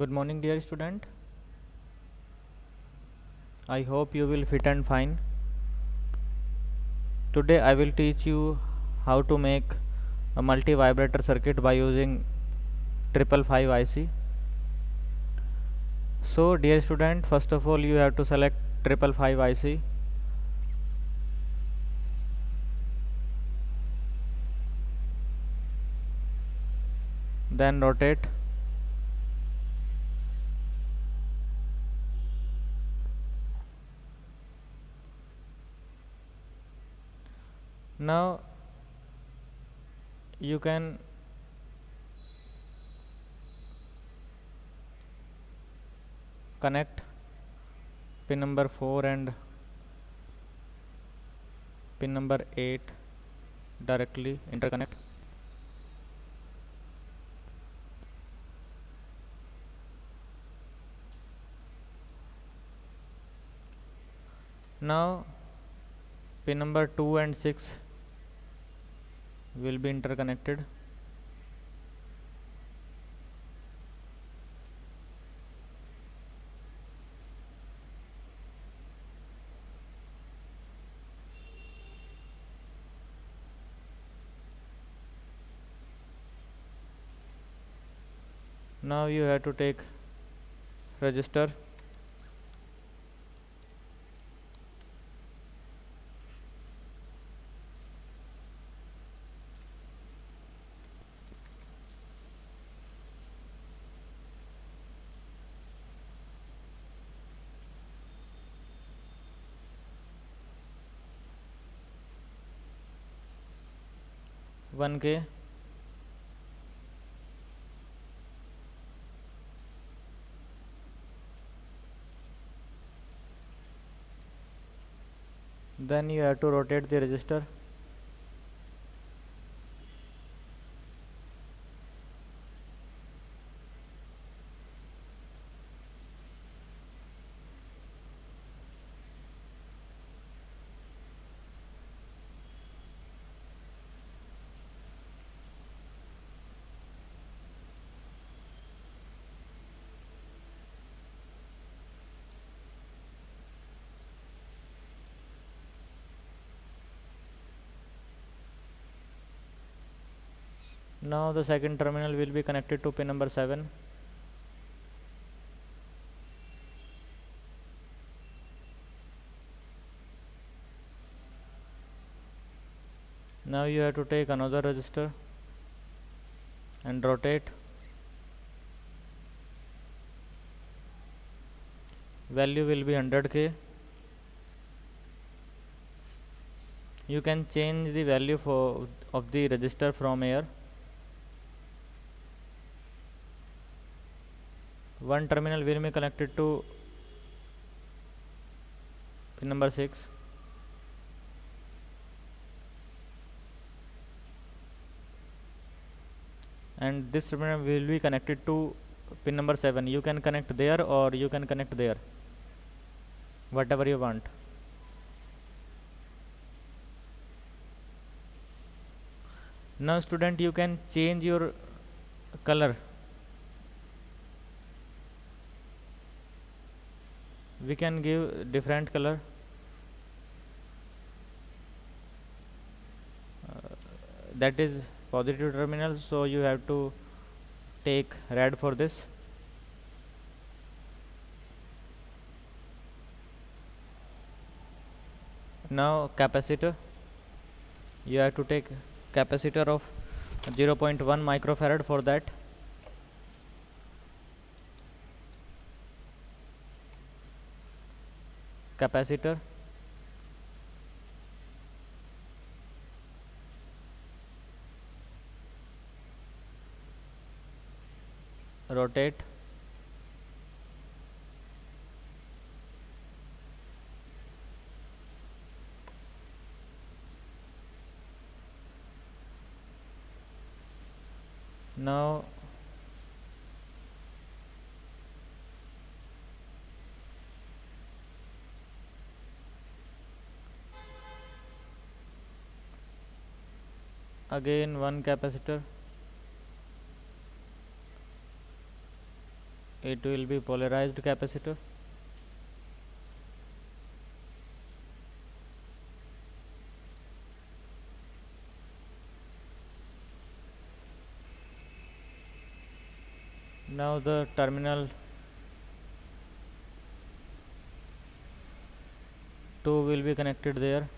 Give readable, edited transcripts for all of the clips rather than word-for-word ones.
Good morning, dear student. I hope you will fit and fine. Today I will teach you how to make a multi-vibrator circuit by using 555 IC. So, dear student, first of all you have to select 555 IC. Then rotate. Now you can connect pin number 4 and pin number 8 directly interconnect. Now pin number 2 and 6 will be interconnected. Now you have to take resistor. One K. Then you have to rotate the resistor. Now the second terminal will be connected to pin number 7. Now you have to take another resistor and rotate. Value will be 100K. You can change the value of the resistor from here. One terminal will be connected to pin number 6. And this terminal will be connected to pin number 7. You can connect there or you can connect there, whatever you want. Now student, you can change your color. We can give different color. That is positive terminal, so you have to take red for this. Now capacitor, you have to take capacitor of 0.1 microfarad for that. Capacitor, rotate. Now again one capacitor, it will be polarized capacitor. Now the terminal 2 will be connected there.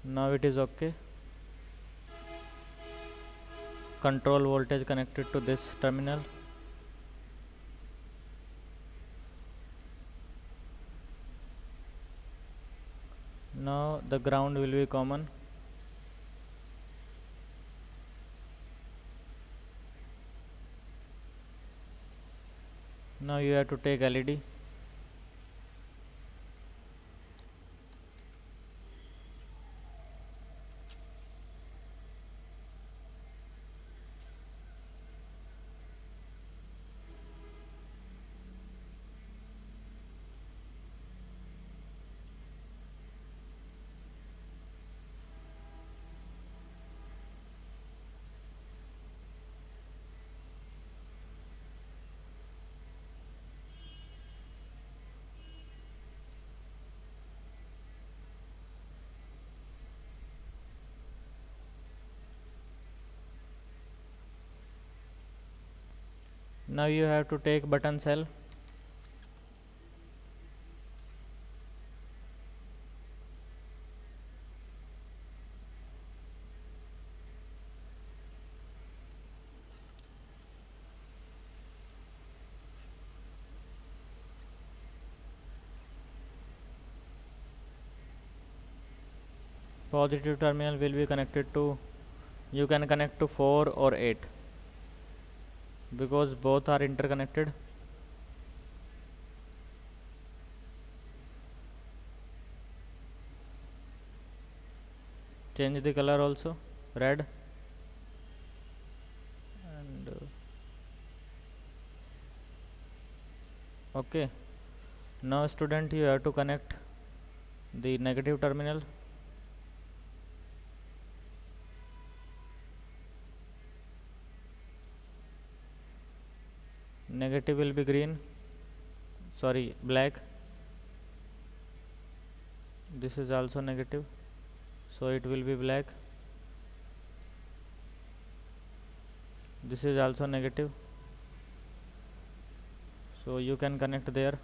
Now it is okay. Control voltage connected to this terminal. Now the ground will be common. Now you have to take LED. Now you have to take button cell. Positive terminal will be connected to, you can connect to 4 or 8 because both are interconnected. Change the color also, red, and okay. Now student, you have to connect the negative terminal. Negative will be green, sorry, black. This is also negative, so it will be black. This is also negative, so you can connect there.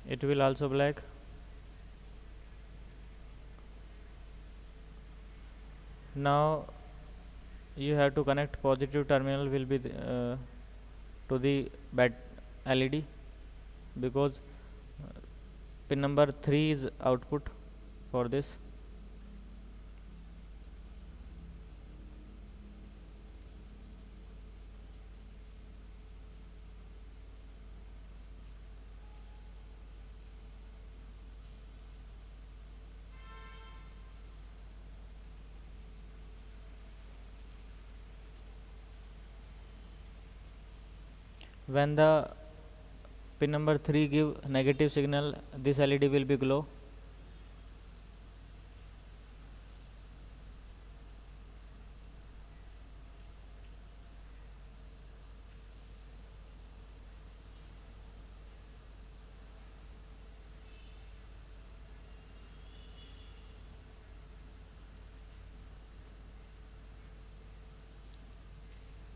It will also black. Now you have to connect positive terminal will be to the bad LED because pin number 3 is output for this. When the pin number 3 give negative signal, this LED will be glow.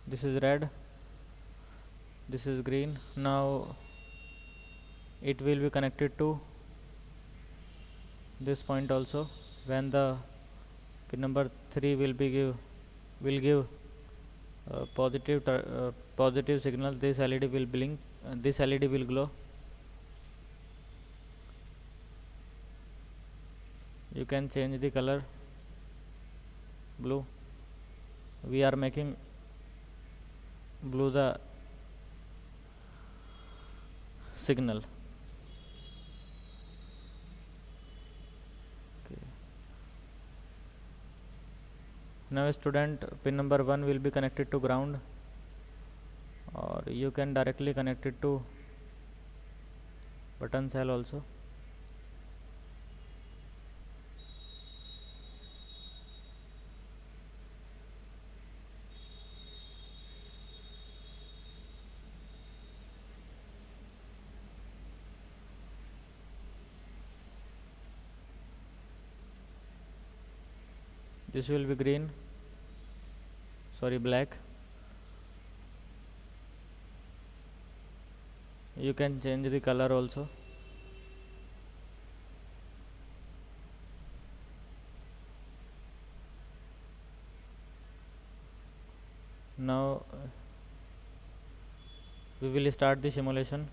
This is red, this is green. Now it will be connected to this point also. When the pin number 3 will give positive signal, this LED will blink, this LED will glow. You can change the color blue. We are making blue the signal. Okay. Now student, pin number 1 will be connected to ground, or you can directly connect it to button cell also. This will be green, sorry, black. You can change the color also. Now we will start the simulation.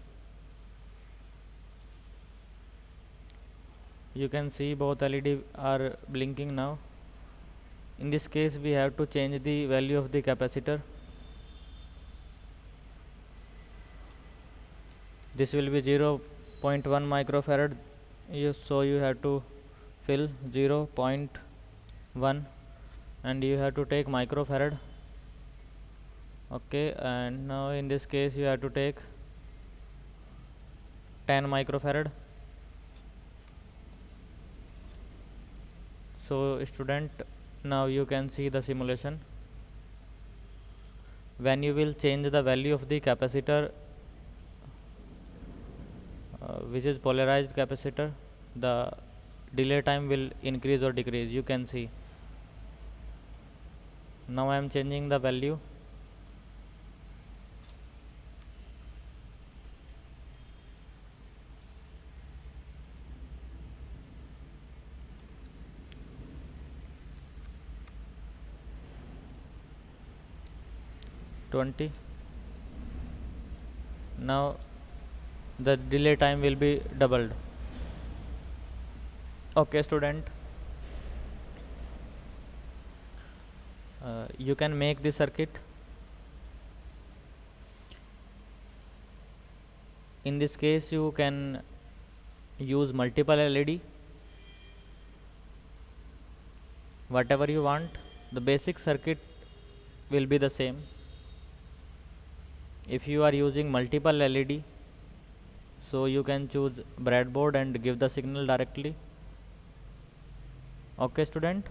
You can see both LED are blinking now. In this case we have to change the value of the capacitor. This will be 0.1 microfarad, so you have to fill 0.1 and you have to take microfarad. Okay, and now in this case you have to take 10 microfarad. So student, now you can see the simulation. When you will change the value of the capacitor, which is polarized capacitor, the delay time will increase or decrease. You can see. Now I am changing the value. $20. Now the delay time will be doubled. Okay student, you can make the circuit. In this case you can use multiple LED, whatever you want. The basic circuit will be the same. If you are using multiple LED, so you can choose breadboard and give the signal directly. Okay student.